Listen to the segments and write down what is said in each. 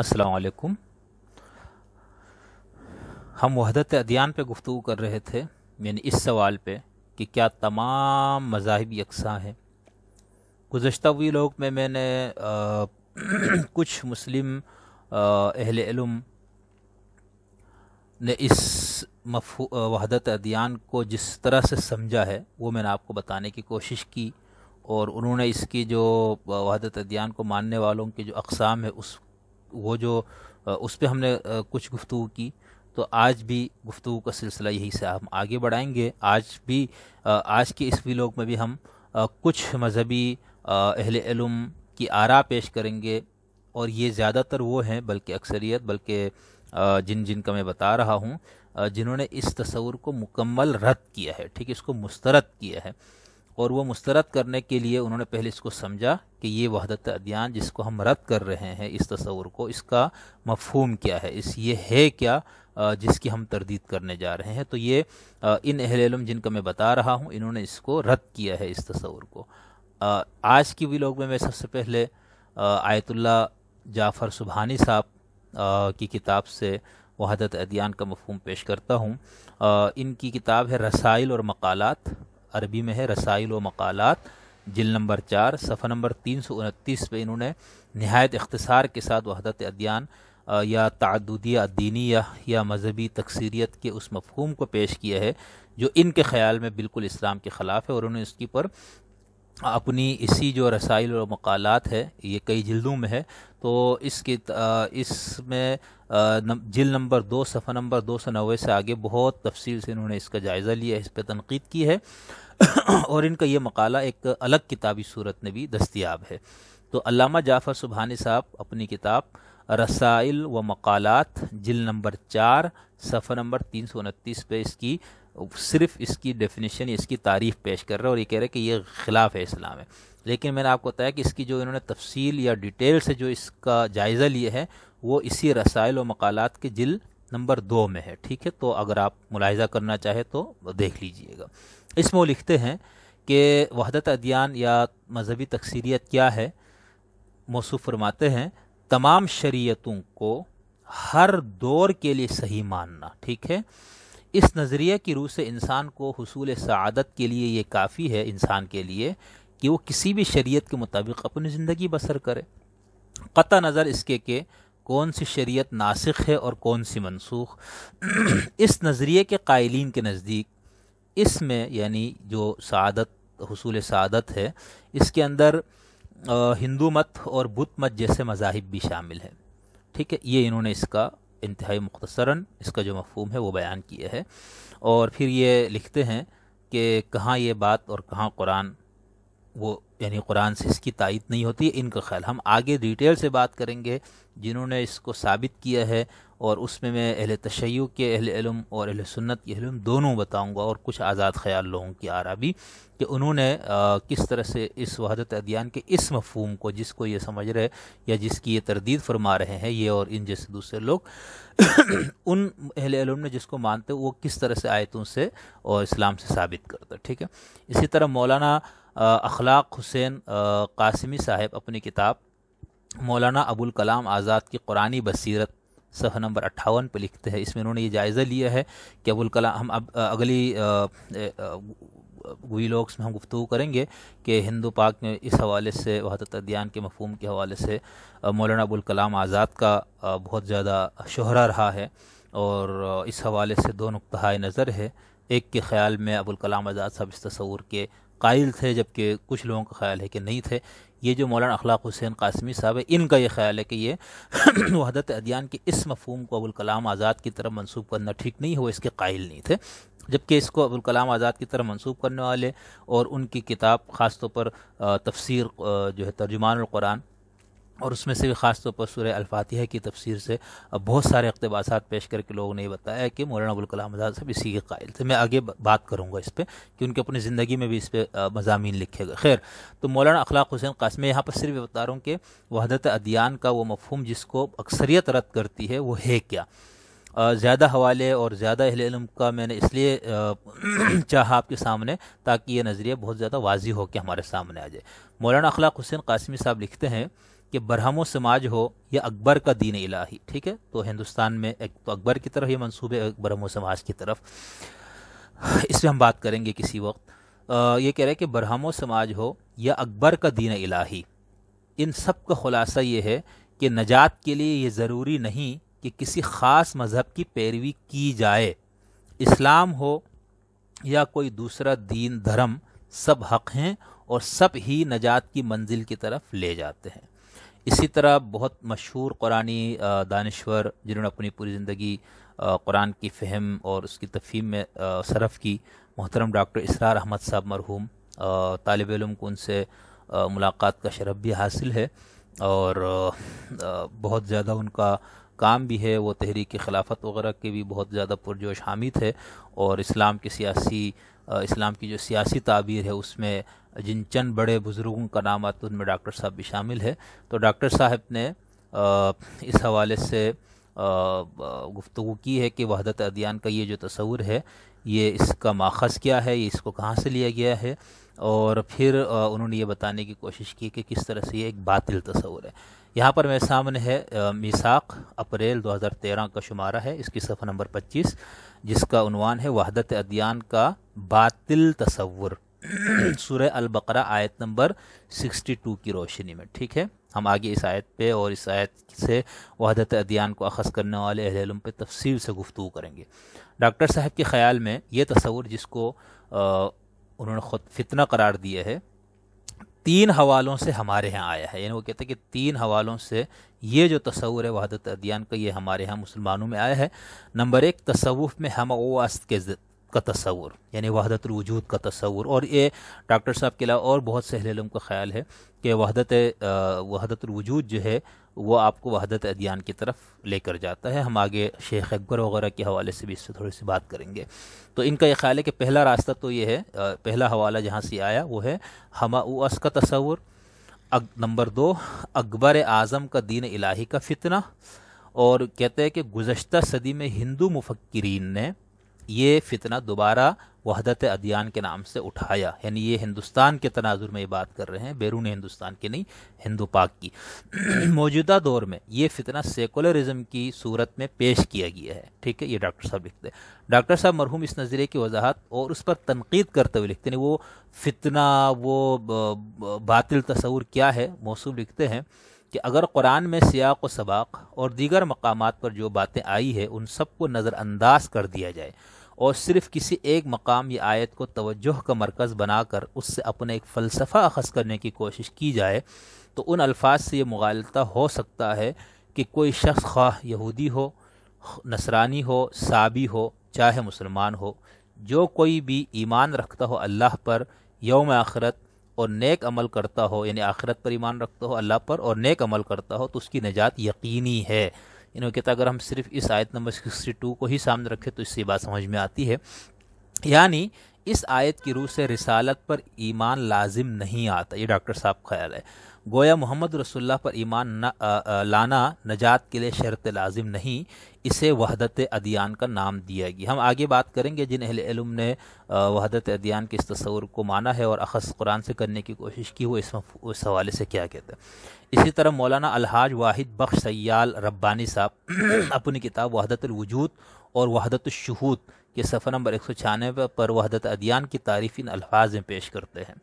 السلام علیکم۔ ہم وحدت ادیان پہ گفتگو کر رہے تھے، یعنی اس سوال پہ کہ کیا تمام مذاہب یکساں ہیں۔ گزشتہ ویلاگ میں نے کچھ مسلم اہل علم نے اس وحدت ادیان کو جس طرح سے سمجھا ہے وہ میں نے آپ کو بتانے کی کوشش کی، اور انہوں نے اس کی جو وحدت ادیان کو ماننے والوں کی جو اقسام ہے اس پہ ہم نے کچھ گفتگو کی۔ تو آج بھی گفتگو کا سلسلہ یہی سے ہم آگے بڑھائیں گے۔ آج کے اس ویلاگ میں بھی ہم کچھ مذہبی اہل علم کی آراء پیش کریں گے، اور یہ زیادہ تر وہ ہیں بلکہ اکثریت، بلکہ جن کا میں بتا رہا ہوں، جنہوں نے اس تصور کو مکمل رد کیا ہے، ٹھیک ہے، اس کو مسترد کیا ہے۔ اور وہ مسترد کرنے کے لیے انہوں نے پہلے اس کو سمجھا کہ یہ وحدت ادیان جس کو ہم رد کر رہے ہیں، اس تصور کو، اس کا مفہوم کیا ہے، یہ ہے کیا جس کی ہم تردید کرنے جا رہے ہیں۔ تو یہ ان اہل علم جن کا میں بتا رہا ہوں، انہوں نے اس کو رد کیا ہے، اس تصور کو۔ آج کی ویلاگ میں سب سے پہلے آیت اللہ جعفر سبحانی صاحب کی کتاب سے وحدت ادیان کا مفہوم پیش کرتا ہوں۔ ان کی کتاب ہے رسائل اور مقالات، عربی میں ہے رسائل و مقالات، جلد نمبر 4 صفحہ نمبر 329 پہ انہوں نے نہایت اختصار کے ساتھ وحدت ادیان یا تعددیہ دینیہ یا مذہبی تکثیریت کے اس مفہوم کو پیش کیا ہے جو ان کے خیال میں بالکل اسلام کے خلاف ہے، اور انہوں نے اس کی پر اپنی اسی جو رسائل و مقالات ہے، یہ کئی جلدوں میں ہے، تو اس میں جلد نمبر 2 صفحہ نمبر 290 سے آگے بہت تفصیل سے انہوں نے اس کا جائزہ لیا ہے، اس پہ تنقید کی ہے، اور ان کا یہ مقالہ ایک الگ کتابی صورت میں بھی دستیاب ہے۔ تو علامہ جعفر سبحانی صاحب اپنی کتاب رسائل و مقالات جلد نمبر 4 صفحہ نمبر 329 پہ صرف اس کی ڈیفینیشن، اس کی تعریف پیش کر رہے ہیں، اور یہ کہہ رہے ہیں کہ یہ خلاف ہے اسلام ہے۔ لیکن میں نے آپ کو بتایا کہ اس کی جو انہوں نے تفصیل یا ڈیٹیل سے جو اس کا جائزہ لیا ہے وہ اسی رسائل و مقالات کے جلد نمبر 2 میں ہے، ٹھیک ہے۔ تو اگر آپ ملاحظہ کرنا چاہیں تو دیکھ لیجئے گا۔ اس میں وہ لکھتے ہیں کہ وحدت ادیان یا مذہبی تکثیریت کیا ہے۔ موصوف فرماتے ہیں تمام شریعتوں کو ہر دور کے لیے صحیح ماننا، ٹھیک ہے۔ اس نظریے کی روح سے انسان کو حصول سعادت کے لیے یہ کافی ہے، انسان کے لیے، کہ وہ کسی بھی شریعت کے مطابق اپنی زندگی بسر کرے، قطع نظر اس کے کہ کون سی شریعت ناسخ ہے اور کون سی منسوخ۔ اس نظریے کے قائلین کے نزدیک اس میں، یعنی جو حصول سعادت ہے، اس کے اندر ہندو مت اور بدھ مت جیسے مذاہب بھی شامل ہیں، ٹھیک ہے۔ یہ انہوں نے اس کا انتہائی مختصراً اس کا جو مفہوم ہے وہ بیان کیا ہے، اور پھر یہ لکھتے ہیں کہ کہاں یہ بات اور کہاں قرآن، وہ یعنی قرآن سے اس کی تائید نہیں ہوتی، ان کا خیال ہم آگے ڈیٹیل سے بات کریں گے جنہوں نے اس کو ثابت کیا ہے، اور اس میں اہل تشیع کے اہل علم اور اہل سنت کے اہل علم دونوں بتاؤں گا، اور کچھ آزاد خیال لوگوں کی آراء بھی، کہ انہوں نے کس طرح سے اس وحدت ادیان کے اس مفہوم کو، جس کو یہ سمجھ رہے یا جس کی یہ تردید فرما رہے ہیں یہ اور ان جیسے دوسرے لوگ، ان اہل علم نے جس کو مانتے وہ کس طرح سے آیتوں سے اور اسلام سے ثابت کرتا، ٹھیک ہے۔ اسی طرح مولانا اخلاق حسین قاسمی صاحب اپنی کتاب مولانا ابوالکلام آزاد کی قرآنی بصیرت صفحہ نمبر 58 پہ لکھتے ہیں، اس میں انہوں نے یہ جائزہ لیا ہے کہ ابوالکلام، ہم اب اگلی ویلاگس میں ہم گفتگو کریں گے کہ ہندو پاک میں اس حوالے سے وحدت ادیان کے مفہوم کے حوالے سے مولانا ابوالکلام آزاد کا بہت زیادہ شہرہ رہا ہے، اور اس حوالے سے دو نقطۂ نظر ہے۔ ایک کے خیال میں ابوالکلام آزاد صاحب اس تصور کے قائل تھے، جبکہ کچھ لوگوں کا خیال ہے کہ نہیں تھے۔ یہ جو مولانا اخلاق حسین قاسمی صاحب ہے، ان کا یہ خیال ہے کہ یہ وحدت ادیان کے اس مفہوم کو ابوالکلام آزاد کی طرف منسوب کرنا ٹھیک نہیں، وہ اس کے قائل نہیں تھے، جبکہ اس کو ابوالکلام آزاد کی طرف منسوب کرنے والے اور ان کی کتاب خاص طور پر تفسیر جو ہے ترجمان القرآن، اور اس میں سے بھی خاص طور پر سورہ الفاتحہ کی تفسیر سے بہت سارے اقتباسات پیش کر کے لوگوں نے یہ بتایا کہ مولانا ابوالکلام آزاد صاحب اسی کے قائل تھے۔ میں آگے بات کروں گا اس پہ کہ ان کی اپنی زندگی میں بھی اس پہ مضامین لکھے گئے۔ خیر، تو مولانا اخلاق حسین قاسمی، میں یہاں پر صرف بتا رہا ہوں کہ وحدت ادیان کا وہ مفہوم جس کو اکثریت رد کرتی ہے وہ ہے کیا۔ زیادہ حوالے اور زیادہ اہل علم کا میں نے اس لیے چاہا آپ کے سامنے تاکہ یہ نظریہ بہت زیادہ واضح ہو کے ہمارے سامنے آ جائے۔ مولانا اخلاق حسین قاسمی صاحب لکھتے ہیں کہ برہم و سماج ہو یا اکبر کا دین الہی. ٹھیک ہے، تو ہندوستان میں ایک تو اکبر کی طرف یہ منسوب ہے، ایک برہم و سماج کی طرف. اس پہ ہم بات کریں گے کسی وقت. یہ کہہ رہے ہیں کہ برہم و سماج ہو یا اکبر کا دین الہی، ان سب کا خلاصہ یہ ہے کہ نجات کے لیے یہ ضروری نہیں کہ کسی خاص مذہب کی پیروی کی جائے. اسلام ہو یا کوئی دوسرا دین دھرم، سب حق ہیں اور سب ہی نجات کی منزل کی طرف لے جاتے ہیں. اسی طرح بہت مشہور قرآنی دانشور جنہوں نے اپنی پوری زندگی قرآن کی فہم اور اس کی تفہیم میں صرف کی، محترم ڈاکٹر اسرار احمد صاحب مرحوم، طالب علم کو ان سے ملاقات کا شرف بھی حاصل ہے، اور بہت زیادہ ان کا کام بھی ہے. وہ تحریک خلافت وغیرہ کے بھی بہت زیادہ پرجوش حامی تھے، اور اسلام کی جو سیاسی تعبیر ہے اس میں جن چند بڑے بزرگوں کا نام آتا ہے ان میں ڈاکٹر صاحب بھی شامل ہے. تو ڈاکٹر صاحب نے اس حوالے سے گفتگو کی ہے کہ وحدت ادیان کا یہ جو تصور ہے یہ اس کا ماخذ کیا ہے، یہ اس کو کہاں سے لیا گیا ہے، اور پھر انہوں نے یہ بتانے کی کوشش کی کہ کس طرح سے یہ ایک باطل تصور ہے. یہاں پر میرے سامنے ہے میثاق اپریل 2013 کا شمارہ ہے، اس کی صفحہ نمبر 25، جس کا عنوان ہے وحدت ادیان کا باطل تصور، سورہ البقرہ آیت نمبر 62 کی روشنی میں. ٹھیک ہے، ہم آگے اس آیت پہ اور اس آیت سے وحدت ادیان کو اخذ کرنے والے اہل علم پہ تفصیل سے گفتگو کریں گے. ڈاکٹر صاحب کے خیال میں یہ تصور، جس کو انہوں نے خود فتنہ قرار دیا ہے، 3 حوالوں سے ہمارے ہاں آیا ہے. یعنی وہ کہتے ہیں کہ 3 حوالوں سے یہ جو تصور ہے وحدت ادیان کا یہ ہمارے ہاں مسلمانوں میں آیا ہے. نمبر 1، تصوف میں ہم و است کا تصور، یعنی وحدت الوجود کا تصور. اور یہ ڈاکٹر صاحب کے علاوہ اور بہت سے اہل علم کا خیال ہے کہ وحدت الوجود جو ہے وہ آپ کو وحدت ادیان کی طرف لے کر جاتا ہے. ہم آگے شیخ اکبر وغیرہ کے حوالے سے بھی اس سے تھوڑی سی بات کریں گے. تو ان کا یہ خیال ہے کہ پہلا راستہ تو یہ ہے، پہلا حوالہ جہاں سے آیا وہ ہے ہما او اس کا تصور. نمبر 2، اکبر اعظم کا دین الہی کا فتنہ. اور کہتے ہیں کہ گزشتہ صدی میں ہندو مفکرین نے یہ فتنہ دوبارہ وحدت ادیان کے نام سے اٹھایا. یعنی یہ ہندوستان کے تناظر میں یہ بات کر رہے ہیں، بیرون ہندوستان کی نہیں، ہندو پاک کی. موجودہ دور میں یہ فتنہ سیکولرزم کی صورت میں پیش کیا گیا ہے. ٹھیک ہے، یہ ڈاکٹر صاحب لکھتے ہیں. ڈاکٹر صاحب مرحوم اس نظریے کی وضاحت اور اس پر تنقید کرتے ہوئے لکھتے ہیں، وہ فتنہ، وہ باطل تصور کیا ہے، موصول لکھتے ہیں کہ اگر قرآن میں سیاق و سباق اور دیگر مقامات پر جو باتیں آئی ہے ان سب کو نظر انداز کر دیا جائے اور صرف کسی ایک مقام یا آیت کو توجہ کا مرکز بنا کر اس سے اپنے ایک فلسفہ اخذ کرنے کی کوشش کی جائے تو ان الفاظ سے یہ مغالطہ ہو سکتا ہے کہ کوئی شخص خواہ یہودی ہو، نصرانی ہو، صابی ہو، چاہے مسلمان ہو، جو کوئی بھی ایمان رکھتا ہو اللہ پر، یوم آخرت اور نیک عمل کرتا ہو، یعنی آخرت پر ایمان رکھتا ہو، اللہ پر، اور نیک عمل کرتا ہو تو اس کی نجات یقینی ہے. انہوں نے کہتا اگر ہم صرف اس آیت نمبر 62 کو ہی سامنے رکھیں تو اس سے بات سمجھ میں آتی ہے. یعنی اس آیت کی روح سے رسالت پر ایمان لازم نہیں آتا، یہ ڈاکٹر صاحب خیال ہے. گویا محمد رسول اللہ پر ایمان لانا نجات کے لیے شرط لازم نہیں، اسے وحدت ادیان کا نام دیا گیا. ہم آگے بات کریں گے جن اہل علم نے وحدت ادیان کے اس تصور کو مانا ہے اور اخذ قرآن سے کرنے کی کوشش کی، وہ اس حوالے سے کیا کہتے ہیں. اسی طرح مولانا الحاج واحد بخش سیال ربانی صاحب اپنی کتاب وحدت الوجود اور وحدت الشہود کے صفحہ نمبر 196 پر وحدت ادیان کی تعریف ان الفاظ میں پیش کرتے ہیں.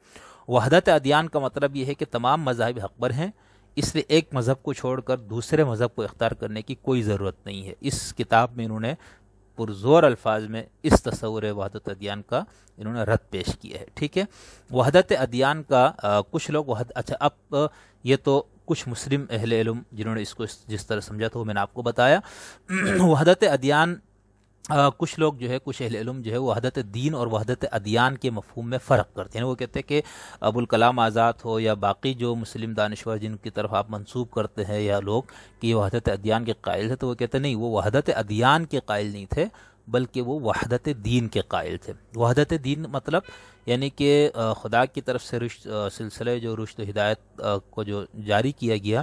وحدت ادیان کا مطلب یہ ہے کہ تمام مذاہب حق پر ہیں، اس لیے ایک مذہب کو چھوڑ کر دوسرے مذہب کو اختیار کرنے کی کوئی ضرورت نہیں ہے. اس کتاب میں انہوں نے پرزور الفاظ میں اس تصور وحدت ادیان کا انہوں نے رد پیش کیا ہے. ٹھیک ہے، وحدت ادیان کا کچھ لوگ اچھا اب یہ تو کچھ مسلم اہل علم جنہوں نے اس کو جس طرح سمجھا تھا وہ میں نے آپ کو بتایا. وحدت ادیان کچھ لوگ جو ہے، کچھ اہل علم جو ہے وحدت دین اور وحدت ادیان کے مفہوم میں فرق کرتے ہیں. وہ کہتے ہیں کہ ابوالکلام آزاد ہو یا باقی جو مسلم دانشور جن کی طرف آپ منسوب کرتے ہیں یا لوگ کہ یہ وحدت ادیان کے قائل تھے، تو وہ کہتے ہیں نہیں، وہ وحدت ادیان کے قائل نہیں تھے بلکہ وہ وحدت دین کے قائل تھے. وحدت دین مطلب یعنی کہ خدا کی طرف سے سلسلے جو رشد و ہدایت کو جو جاری کیا گیا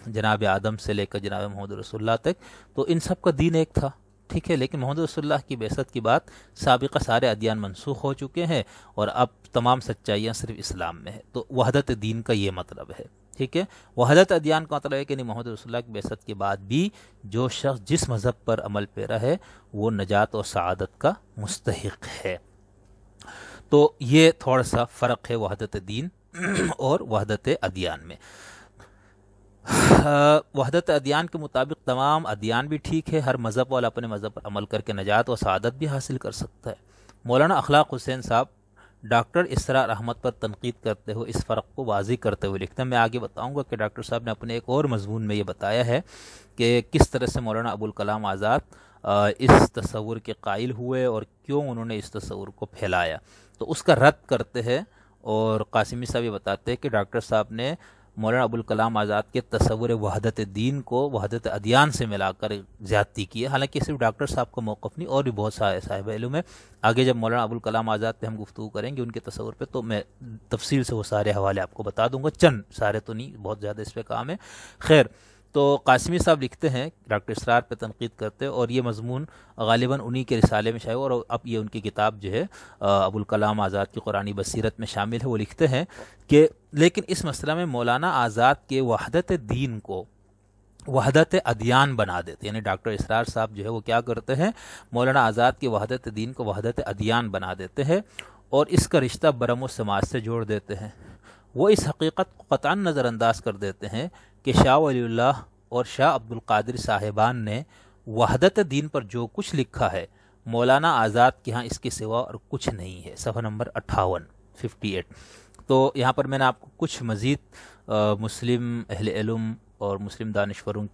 جناب آدم سے لے کر جناب محمد رسول اللہ تک، تو ان سب کا دین ایک تھا. ٹھیک ہے، لیکن محمد رسول اللہ کی بعثت کی بات سابقہ سارے ادیان منسوخ ہو چکے ہیں اور اب تمام سچائیاں صرف اسلام میں ہے. تو وحدت دین کا یہ مطلب ہے. ٹھیک ہے. وحدت ادیان کا مطلب ہے کہ محمد رسول اللہ کی بعثت کے بعد بھی جو شخص جس مذہب پر عمل پیرا ہے وہ نجات اور سعادت کا مستحق ہے. تو یہ تھوڑا سا فرق ہے وحدت دین اور وحدت ادیان میں. وحدت ادیان کے مطابق تمام ادیان بھی ٹھیک ہے، ہر مذہب والا اپنے مذہب پر عمل کر کے نجات اور سعادت بھی حاصل کر سکتا ہے. مولانا اخلاق حسین صاحب ڈاکٹر اسرار احمد پر تنقید کرتے ہوئے اس فرق کو واضح کرتے ہوئے لکھتے ہیں. میں آگے بتاؤں گا کہ ڈاکٹر صاحب نے اپنے ایک اور مضمون میں یہ بتایا ہے کہ کس طرح سے مولانا ابوالکلام آزاد اس تصور کے قائل ہوئے اور کیوں انہوں نے اس تصور کو پھیلایا. تو اس کا رد کرتے ہیں اور قاسمی صاحب یہ بتاتے ہیں کہ ڈاکٹر صاحب نے مولانا ابوالکلام آزاد کے تصور وحدت دین کو وحدت ادیان سے ملا کر زیادتی کی ہے. حالانکہ صرف ڈاکٹر صاحب کا موقف نہیں، اور بھی بہت سارے صاحب علم ہے. آگے جب مولانا ابوالکلام آزاد پہ ہم گفتگو کریں گے ان کے تصور پہ تو میں تفصیل سے وہ سارے حوالے آپ کو بتا دوں گا، چند سارے تو نہیں، بہت زیادہ اس پہ کام ہے. خیر، تو قاسمی صاحب لکھتے ہیں ڈاکٹر اسرار پہ تنقید کرتے، اور یہ مضمون غالباً انہی کے رسالے میں شائع، اور اب یہ ان کی کتاب جو ہے ابوالکلام آزاد کی قرآنی بصیرت میں شامل ہے. وہ لکھتے ہیں کہ لیکن اس مسئلہ میں مولانا آزاد کے وحدت دین کو وحدت ادیان بنا دیتے، یعنی ڈاکٹر اسرار صاحب جو ہے وہ کیا کرتے ہیں، مولانا آزاد کی وحدت دین کو وحدت ادیان بنا دیتے ہیں اور اس کا رشتہ برم و سماج سے جوڑ دیتے ہیں. وہ اس حقیقت کو قطعاً نظر انداز کر دیتے ہیں کہ شاہ ولی اللہ اور شاہ عبد القادر صاحبان نے وحدت دین پر جو کچھ لکھا ہے مولانا آزاد کے ہاں اس کے سوا اور کچھ نہیں ہے. صفحہ نمبر 58. تو یہاں پر میں نے آپ کو کچھ مزید مسلم اہل علم اور مسلم دانشوروں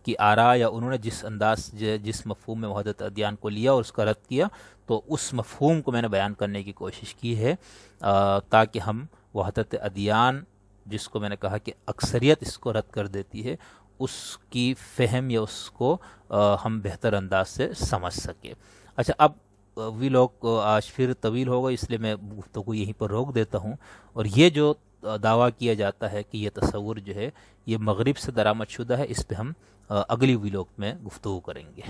کی آراء یا انہوں نے جس انداز جس مفہوم میں وحدت ادیان کو لیا اور اس کا رد کیا، تو اس مفہوم کو میں نے بیان کرنے کی کوشش کی ہے تاکہ ہم وحدت ادیان، جس کو میں نے کہا کہ اکثریت اس کو رد کر دیتی ہے، اس کی فہم یا اس کو ہم بہتر انداز سے سمجھ سکیں. اچھا، اب وی لوگ آج پھر طویل ہوگا، اس لیے میں گفتگو یہیں پر روک دیتا ہوں. اور یہ جو دعویٰ کیا جاتا ہے کہ یہ تصور جو ہے یہ مغرب سے درآمد شدہ ہے، اس پہ ہم اگلی وی لوگ میں گفتگو کریں گے.